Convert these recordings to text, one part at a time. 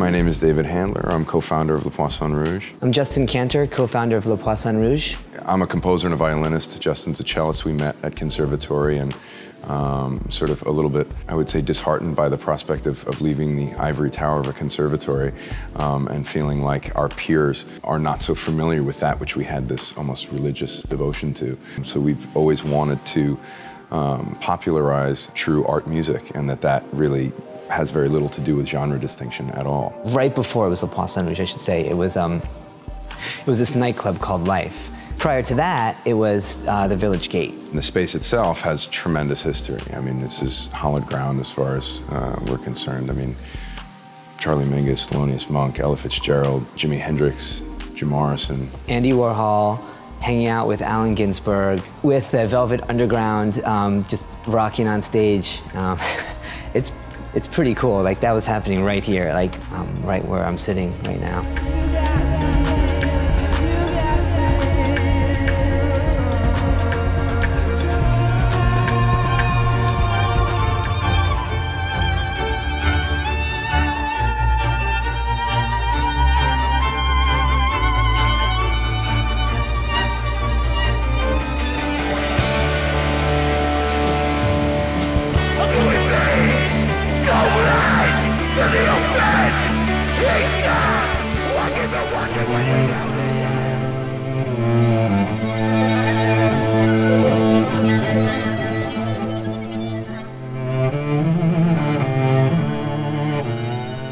My name is David Handler. I'm co-founder of Poisson Rouge. I'm Justin Kantor, co-founder of Poisson Rouge. I'm a composer and a violinist. Justin's a cellist. We met at conservatory and sort of a little bit, I would say, disheartened by the prospect of leaving the ivory tower of a conservatory and feeling like our peers are not so familiar with that which we had this almost religious devotion to. So we've always wanted to popularize true art music, and that really has very little to do with genre distinction at all. Right before it was Poisson Rouge, I should say, it was this nightclub called Life. Prior to that, it was the Village Gate. The space itself has tremendous history. I mean, this is hallowed ground as far as we're concerned. I mean, Charlie Mingus, Thelonious Monk, Ella Fitzgerald, Jimi Hendrix, Jim Morrison. Andy Warhol, hanging out with Allen Ginsberg, with the Velvet Underground, just rocking on stage. It's pretty cool. Like, that was happening right here, like right where I'm sitting right now.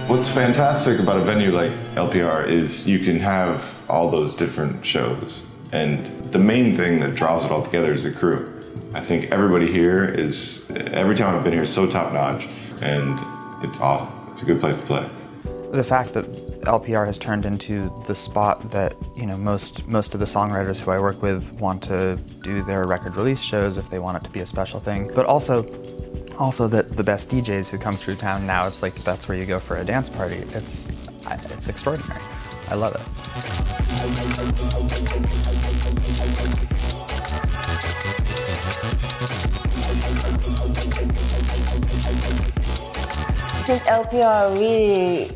What's fantastic about a venue like LPR is you can have all those different shows, and the main thing that draws it all together is the crew. I think everybody here is, every time I've been here, is so top-notch, and it's awesome. It's a good place to play. The fact that LPR has turned into the spot that, you know, most of the songwriters who I work with want to do their record release shows if they want it to be a special thing, but also that the best DJs who come through town now, it's like that's where you go for a dance party. It's extraordinary. I love it. I think LPR really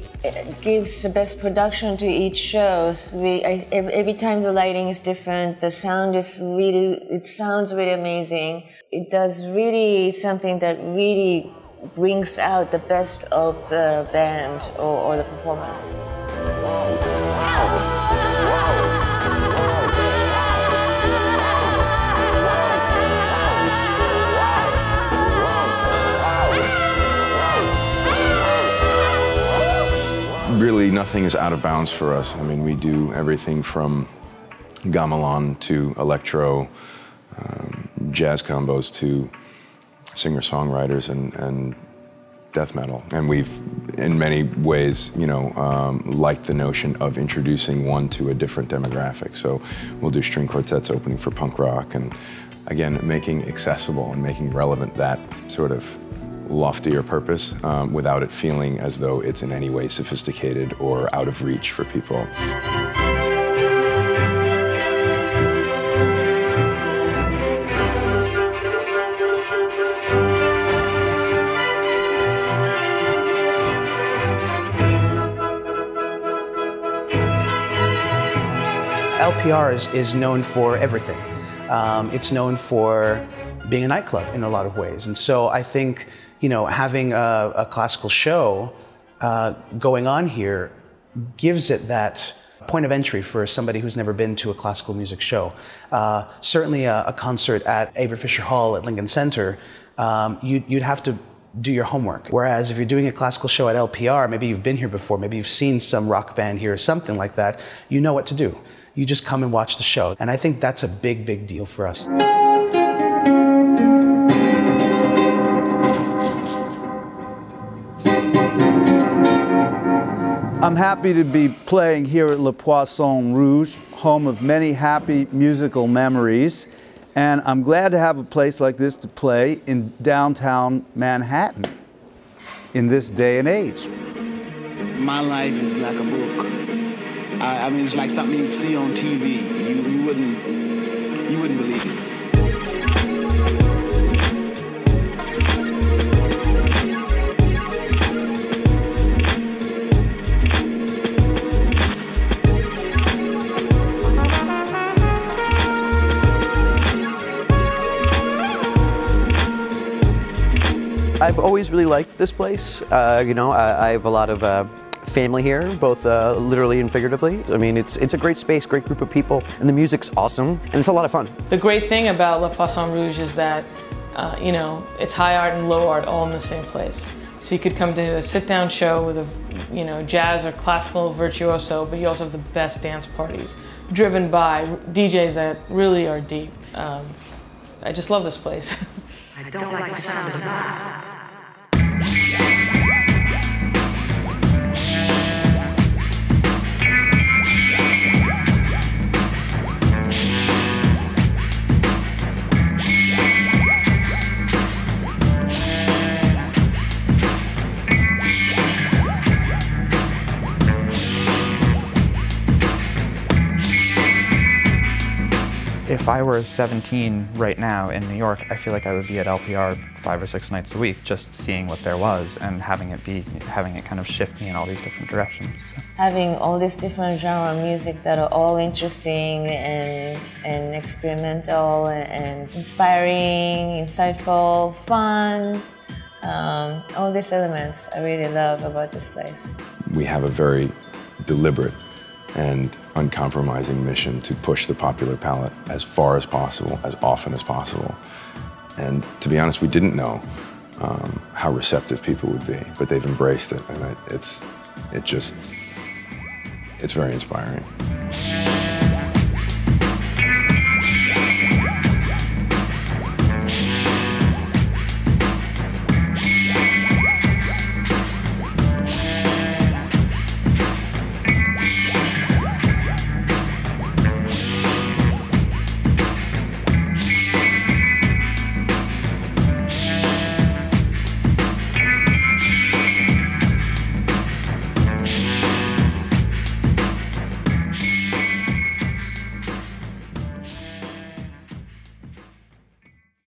gives the best production to each show. So every time the lighting is different, the sound is it sounds really amazing. It does really something that really brings out the best of the band or the performance. Really, nothing is out of bounds for us. I mean, we do everything from gamelan to electro, jazz combos to singer-songwriters and death metal. And we've, in many ways, you know, liked the notion of introducing one to a different demographic. So we'll do string quartets opening for punk rock, and again, making accessible and making relevant that sort of loftier purpose without it feeling as though it's in any way sophisticated or out of reach for people. LPR is known for everything. It's known for being a nightclub in a lot of ways. And so I think, you know, having a classical show going on here gives it that point of entry for somebody who's never been to a classical music show. Certainly a concert at Avery Fisher Hall at Lincoln Center, you'd have to do your homework. Whereas if you're doing a classical show at LPR, maybe you've been here before, maybe you've seen some rock band here or something like that, you know what to do. You just come and watch the show. And I think that's a big, big deal for us. I'm happy to be playing here at Le Poisson Rouge, home of many happy musical memories. And I'm glad to have a place like this to play in downtown Manhattan in this day and age. My life is like a book. I mean, it's like something you see on TV. You wouldn't believe it. I've always really liked this place. You know, I have a lot of family here, both literally and figuratively. I mean, it's a great space, great group of people, and the music's awesome, and it's a lot of fun. The great thing about Le Poisson Rouge is that, you know, it's high art and low art all in the same place. So you could come to a sit-down show with a, you know, jazz or classical virtuoso, but you also have the best dance parties, driven by DJs that really are deep. I just love this place. I don't like the sound of that. If I were 17 right now in New York, I feel like I would be at LPR 5 or 6 nights a week, just seeing what there was and having it kind of shift me in all these different directions. So. Having all these different genre of music that are all interesting and experimental and inspiring, insightful, fun, all these elements I really love about this place. We have a very deliberate and uncompromising mission to push the popular palette as far as possible, as often as possible. And to be honest, we didn't know how receptive people would be, but they've embraced it, and it's very inspiring.